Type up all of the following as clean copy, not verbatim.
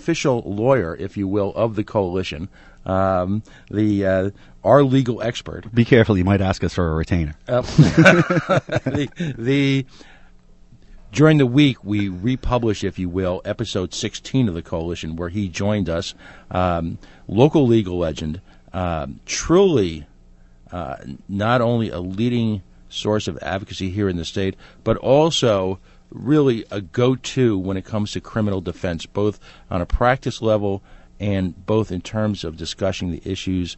official lawyer, if you will, of the coalition, our legal expert. Be careful, you might ask us for a retainer. During the week, we republish, if you will, episode 16 of the coalition, where he joined us. Local legal legend, truly not only a leading source of advocacy here in the state, but also really a go-to when it comes to criminal defense, both on a practice level and both in terms of discussing the issues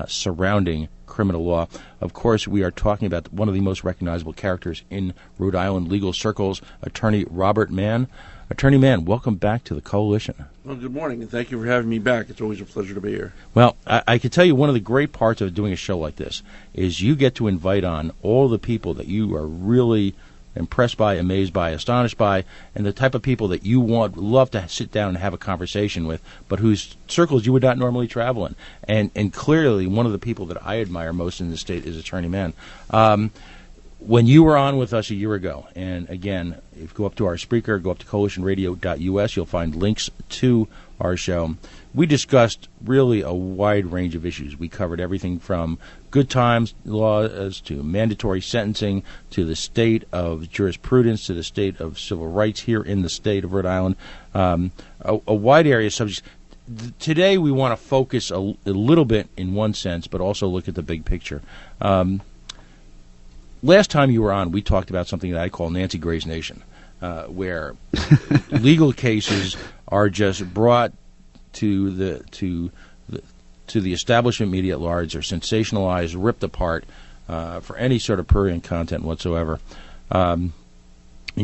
surrounding criminal law. Of course, we are talking about one of the most recognizable characters in Rhode Island legal circles, Attorney Robert Mann. Attorney Mann, welcome back to the coalition. Well, good morning, and thank you for having me back. It's always a pleasure to be here. Well, I can tell you one of the great parts of doing a show like this is you get to invite on all the people that you are really impressed by, amazed by, astonished by, and the type of people that you love to sit down and have a conversation with, but whose circles you would not normally travel in. And clearly, one of the people that I admire most in the state is Attorney Mann. When you were on with us a year ago, and again, if you go up to our speaker, go up to coalitionradio.us, you'll find links to our show. We discussed really a wide range of issues. We covered everything from good times laws to mandatory sentencing to the state of jurisprudence to the state of civil rights here in the state of Rhode Island. A wide area of subjects. Today we want to focus a little bit in one sense, but also look at the big picture. Last time you were on, we talked about something that I call Nancy Gray's Nation, where legal cases are just brought to the establishment media at large, are sensationalized, ripped apart for any sort of prurient content whatsoever. And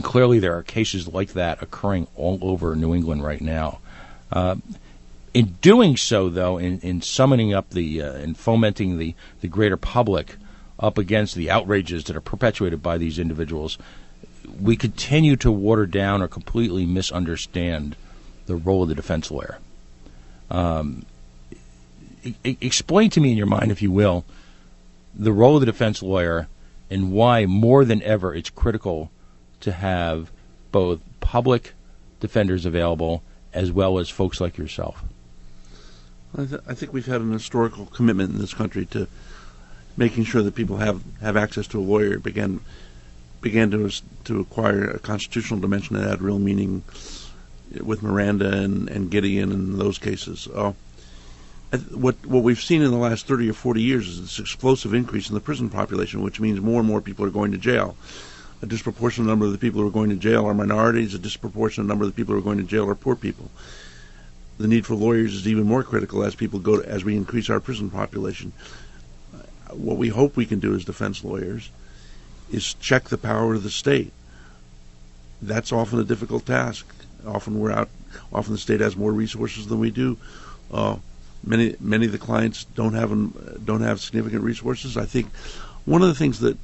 clearly there are cases like that occurring all over New England right now. In doing so, though, in summoning up in fomenting the greater public up against the outrages that are perpetuated by these individuals, we continue to water down or completely misunderstand the role of the defense lawyer. Explain to me in your mind, if you will, the role of the defense lawyer and why more than ever it's critical to have both public defenders available as well as folks like yourself. I think we've had an historical commitment in this country to making sure that people have access to a lawyer. It began to acquire a constitutional dimension that had real meaning with Miranda and Gideon and those cases. What we've seen in the last 30 or 40 years is this explosive increase in the prison population, which means more and more people are going to jail. A disproportionate number of the people who are going to jail are minorities. A disproportionate number of the people who are going to jail are poor people. The need for lawyers is even more critical as we increase our prison population. What we hope we can do as defense lawyers is check the power of the state. That's often a difficult task. Often the state has more resources than we do. Many of the clients don't have significant resources. I think one of the things that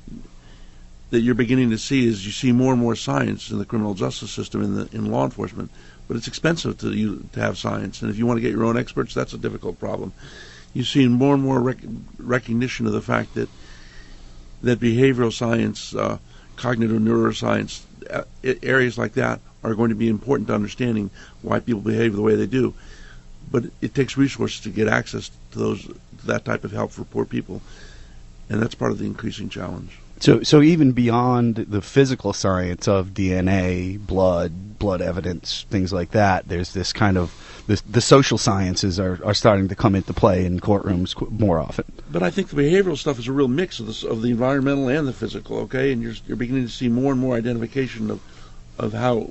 you're beginning to see is you see more and more science in the criminal justice system in law enforcement, but it's expensive to have science, and if you want to get your own experts, that's a difficult problem. You see more and more recognition of the fact that behavioral science, cognitive neuroscience, areas like that are going to be important to understanding why people behave the way they do. But it takes resources to get access to that type of help for poor people, and that's part of the increasing challenge. So even beyond the physical science of DNA, blood evidence, things like that, there's this kind of the social sciences are starting to come into play in courtrooms more often. But I think the behavioral stuff is a real mix of the environmental and the physical. Okay, and you're beginning to see more and more identification of how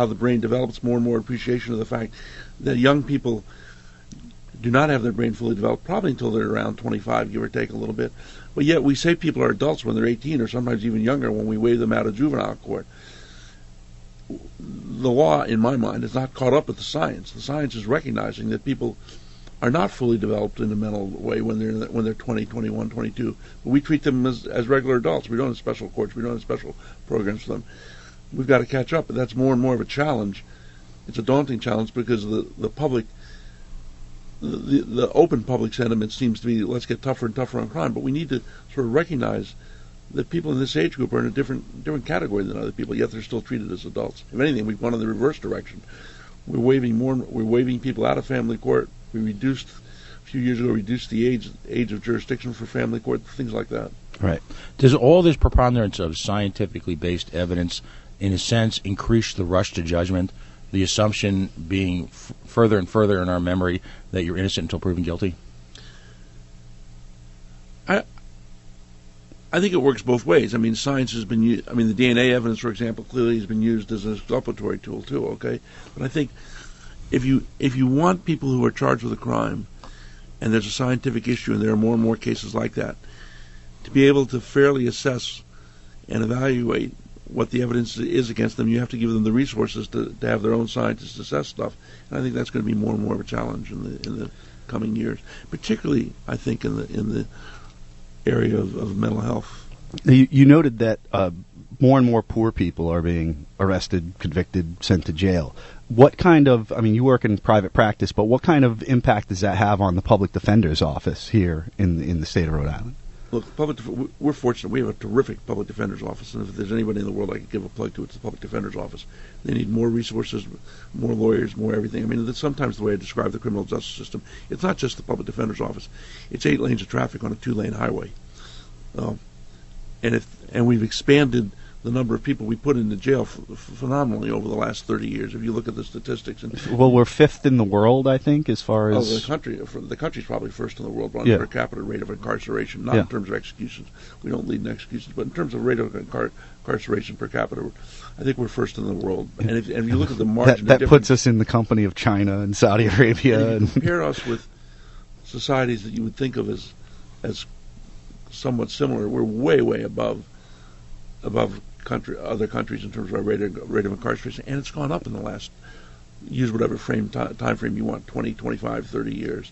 the brain develops, more and more appreciation of the fact that young people do not have their brain fully developed, probably until they're around 25, give or take a little bit. But yet we say people are adults when they're 18 or sometimes even younger when we waive them out of juvenile court. The law, in my mind, is not caught up with the science. The science is recognizing that people are not fully developed in a mental way when they're 20, 21, 22. But we treat them as regular adults. We don't have special courts. We don't have special programs for them. We've got to catch up, but that's more and more of a challenge. It's a daunting challenge because the public, the open public sentiment seems to be, let's get tougher and tougher on crime. But we need to sort of recognize that people in this age group are in a different category than other people, yet they're still treated as adults. If anything, we've gone in the reverse direction, We're waiving people out of family court. We reduced a few years ago the age of jurisdiction for family court, things like that. Right. Does all this preponderance of scientifically based evidence, in a sense, increase the rush to judgment? The assumption being further and further in our memory that you're innocent until proven guilty? I think it works both ways. I mean, science has been used. I mean, the DNA evidence, for example, clearly has been used as an exculpatory tool too. Okay, but I think if you want people who are charged with a crime, and there's a scientific issue, and there are more and more cases like that, to be able to fairly assess and evaluate what the evidence is against them, you have to give them the resources to have their own scientists assess stuff. And I think that's going to be more and more of a challenge in the coming years, particularly I think in the area of mental health. You noted that more and more poor people are being arrested, convicted, sent to jail. What kind of, I mean, you work in private practice, but what kind of impact does that have on the public defender's office here in the state of Rhode Island? Look, we're fortunate. We have a terrific public defender's office, and if there's anybody in the world I could give a plug to, it's the public defender's office. They need more resources, more lawyers, more everything. I mean, that's sometimes the way I describe the criminal justice system. It's not just the public defender's office. It's 8 lanes of traffic on a 2-lane highway. And we've expanded the number of people we put into jail phenomenally over the last 30 years. If you look at the statistics, well, we're 5th in the world, I think, as far as the country's probably first in the world on per capita rate of incarceration, not in terms of executions. We don't lead in executions, but in terms of rate of incarceration per capita, I think we're first in the world. And if you look at the margin, that puts us in the company of China and Saudi Arabia. And compare us with societies that you would think of as somewhat similar. We're way above other countries in terms of our rate of incarceration, and it's gone up in the last, use whatever time frame you want, 20, 25, 30 years.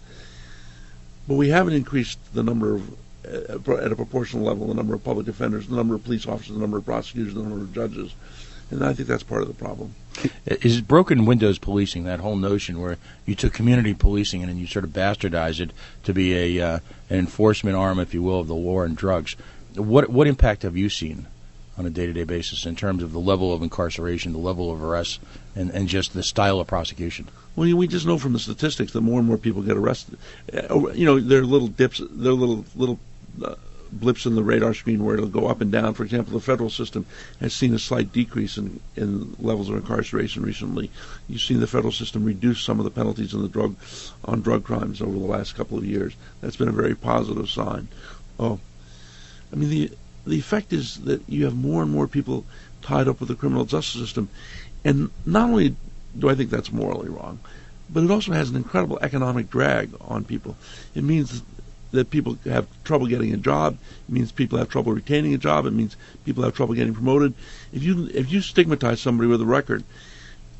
But we haven't increased the number of, at a proportional level, the number of public defenders, the number of police officers, the number of prosecutors, the number of judges. And I think that's part of the problem. Is broken windows policing, that whole notion where you took community policing and then you sort of bastardized it to be an enforcement arm, if you will, of the war on drugs. What impact have you seen on a day-to-day basis in terms of the level of incarceration, the level of arrests, and just the style of prosecution? Well, we just know from the statistics that more and more people get arrested. There are little dips, there are little blips in the radar screen where it'll go up and down. For example, the federal system has seen a slight decrease in levels of incarceration recently. You've seen the federal system reduce some of the penalties on drug crimes over the last couple of years. That's been a very positive sign. The effect is that you have more and more people tied up with the criminal justice system, and not only do I think that's morally wrong, but it also has an incredible economic drag on people. It means that people have trouble getting a job. It means people have trouble retaining a job. It means people have trouble getting promoted. If you stigmatize somebody with a record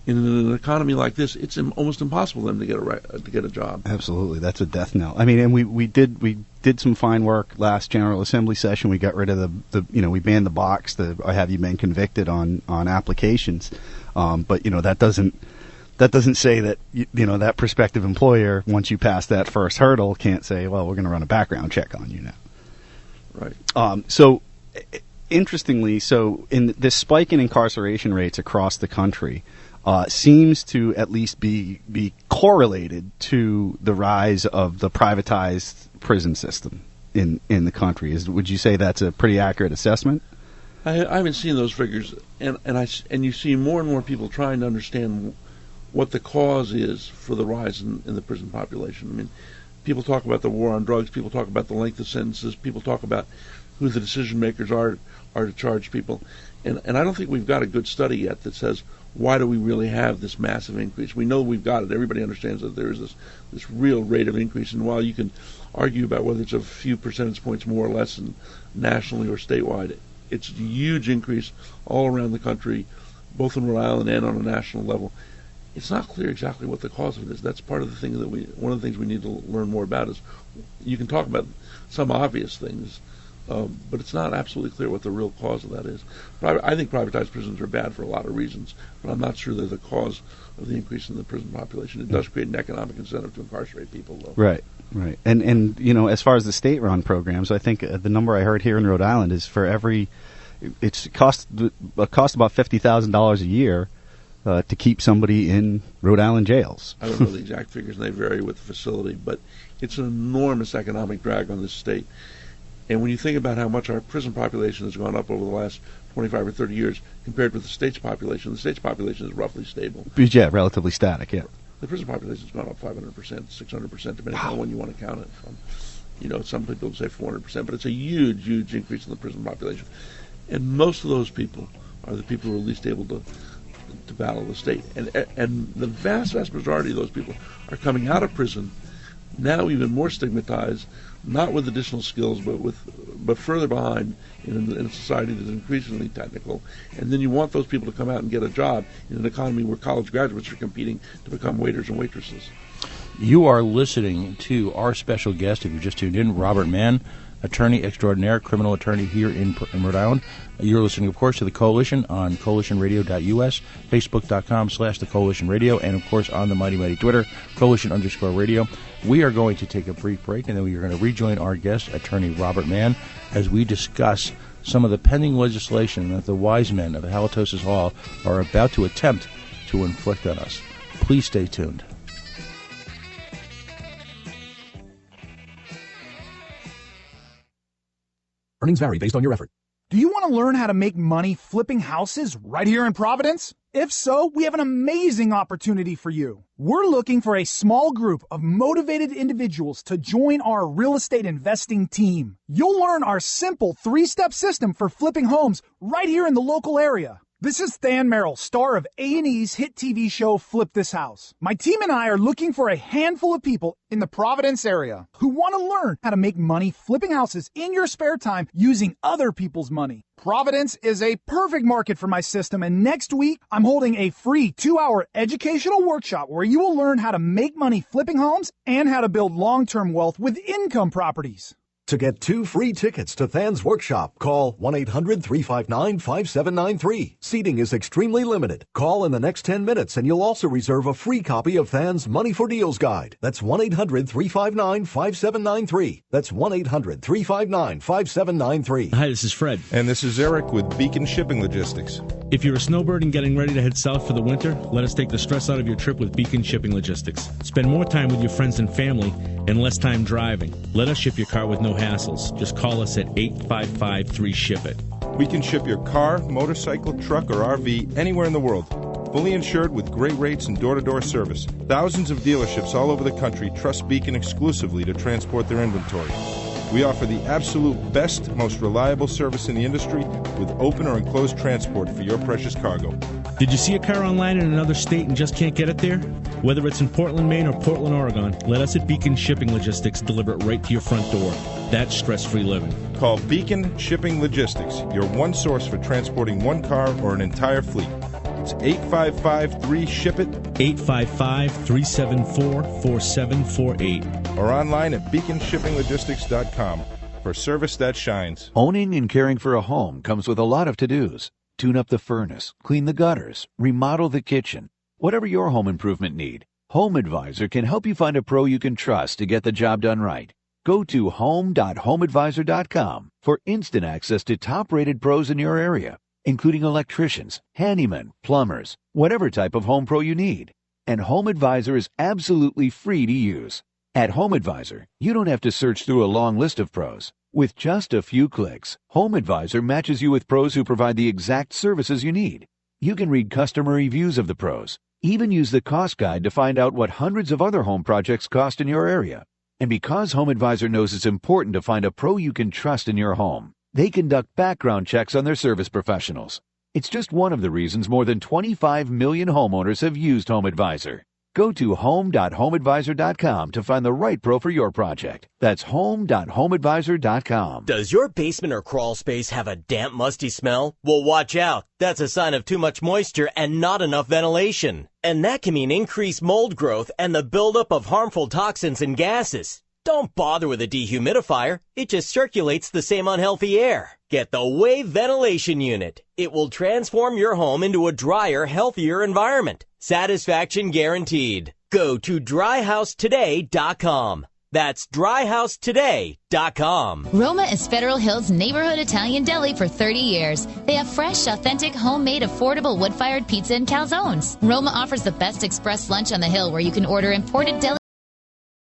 in an economy like this, it's almost impossible for them to get a job. Absolutely, that's a death knell. I mean, and we did some fine work last General Assembly session. We got rid of we banned the box, the have you been convicted on applications, but that doesn't say that that prospective employer, once you pass that first hurdle, can't say, well, we're going to run a background check on you now. Right. So interestingly, in this spike in incarceration rates across the country seems to at least be correlated to the rise of the privatized prison system in the country. Would you say that's a pretty accurate assessment? I haven't seen those figures, and you see more and more people trying to understand what the cause is for the rise in the prison population. I mean, people talk about the war on drugs, people talk about the length of sentences, people talk about who the decision makers are to charge people, and I don't think we've got a good study yet that says, why do we really have this massive increase? We know we've got it. Everybody understands that there is this real rate of increase, and while you can argue about whether it's a few percentage points more or less nationally or statewide, it's a huge increase all around the country, both in Rhode Island and on a national level. It's not clear exactly what the cause of it is. That's part of the thing one of the things we need to learn more about is you can talk about some obvious things, but it's not absolutely clear what the real cause of that is. I think privatized prisons are bad for a lot of reasons, but I'm not sure they're the cause of the increase in the prison population. It does create an economic incentive to incarcerate people, though. Right. And as far as the state-run programs, I think the number I heard here in Rhode Island is for it costs about $50,000 a year to keep somebody in Rhode Island jails. I don't know the exact figures, and they vary with the facility, but it's an enormous economic drag on this state. And when you think about how much our prison population has gone up over the last 25 or 30 years compared with the state's population is roughly stable. Yeah, relatively static, yeah. The prison population has gone up 500%, 600%, depending on when you want to count it from. You know, some people say 400%, but it's a huge, huge increase in the prison population. And most of those people are the people who are least able to battle the state. And the vast, vast majority of those people are coming out of prison now even more stigmatized, not with additional skills, but further behind in a society that's increasingly technical. And then you want those people to come out and get a job in an economy where college graduates are competing to become waiters and waitresses. You are listening to our special guest, if you just tuned in, Robert Mann, attorney extraordinaire, criminal attorney here in Rhode Island. You're listening, of course, to The Coalition on coalitionradio.us, facebook.com/The Coalition Radio, and, of course, on the Mighty Mighty Twitter, Coalition_radio. We are going to take a brief break, and then we are going to rejoin our guest, attorney Robert Mann, as we discuss some of the pending legislation that the wise men of Halitosis Hall are about to attempt to inflict on us. Please stay tuned. Earnings vary based on your effort. Do you want to learn how to make money flipping houses right here in Providence? If so, we have an amazing opportunity for you. We're looking for a small group of motivated individuals to join our real estate investing team. You'll learn our simple 3-step system for flipping homes right here in the local area. This is Than Merrill, star of A&E's hit TV show Flip This House. My team and I are looking for a handful of people in the Providence area who want to learn how to make money flipping houses in your spare time using other people's money. Providence is a perfect market for my system, and next week I'm holding a free 2-hour educational workshop where you will learn how to make money flipping homes and how to build long-term wealth with income properties. To get 2 free tickets to Than's workshop, call 1-800-359-5793. Seating is extremely limited. Call in the next 10 minutes and you'll also reserve a free copy of Than's Money for Deals Guide. That's 1-800-359-5793. That's 1-800-359-5793. Hi, this is Fred. And this is Eric with Beacon Shipping Logistics. If you're a snowbird and getting ready to head south for the winter, let us take the stress out of your trip with Beacon Shipping Logistics. Spend more time with your friends and family and less time driving. Let us ship your car with no hassles. Just call us at 855-3SHIP-IT. We can ship your car, motorcycle, truck, or RV anywhere in the world. Fully insured with great rates and door-to-door service. Thousands of dealerships all over the country trust Beacon exclusively to transport their inventory. We offer the absolute best, most reliable service in the industry with open or enclosed transport for your precious cargo. Did you see a car online in another state and just can't get it there? Whether it's in Portland, Maine or Portland, Oregon, let us at Beacon Shipping Logistics deliver it right to your front door. That's stress-free living. Call Beacon Shipping Logistics, your one source for transporting one car or an entire fleet. It's 855-3SHIP-IT. 855-374-4748. Or online at beaconshippinglogistics.com for service that shines. Owning and caring for a home comes with a lot of to-dos. Tune up the furnace, clean the gutters, remodel the kitchen. Whatever your home improvement need, Home Advisor can help you find a pro you can trust to get the job done right. Go to home.homeadvisor.com for instant access to top-rated pros in your area, including electricians, handymen, plumbers, whatever type of home pro you need. And Home Advisor is absolutely free to use. At Home Advisor, you don't have to search through a long list of pros. With just a few clicks, Home Advisor matches you with pros who provide the exact services you need. You can read customer reviews of the pros, even use the cost guide to find out what hundreds of other home projects cost in your area. And because Home Advisor knows it's important to find a pro you can trust in your home, they conduct background checks on their service professionals. It's just one of the reasons more than 25 million homeowners have used Home Advisor. Go to home.homeadvisor.com to find the right pro for your project. That's home.homeadvisor.com. Does your basement or crawl space have a damp, musty smell? Well, watch out. That's a sign of too much moisture and not enough ventilation. And that can mean increased mold growth and the buildup of harmful toxins and gases. Don't bother with a dehumidifier. It just circulates the same unhealthy air. Get the Wave Ventilation Unit. It will transform your home into a drier, healthier environment. Satisfaction guaranteed. Go to dryhousetoday.com. That's dryhousetoday.com. Roma is Federal Hills neighborhood Italian deli for 30 years. They have fresh, authentic, homemade, affordable wood-fired pizza and calzones. Roma offers the best express lunch on the hill where you can order imported deli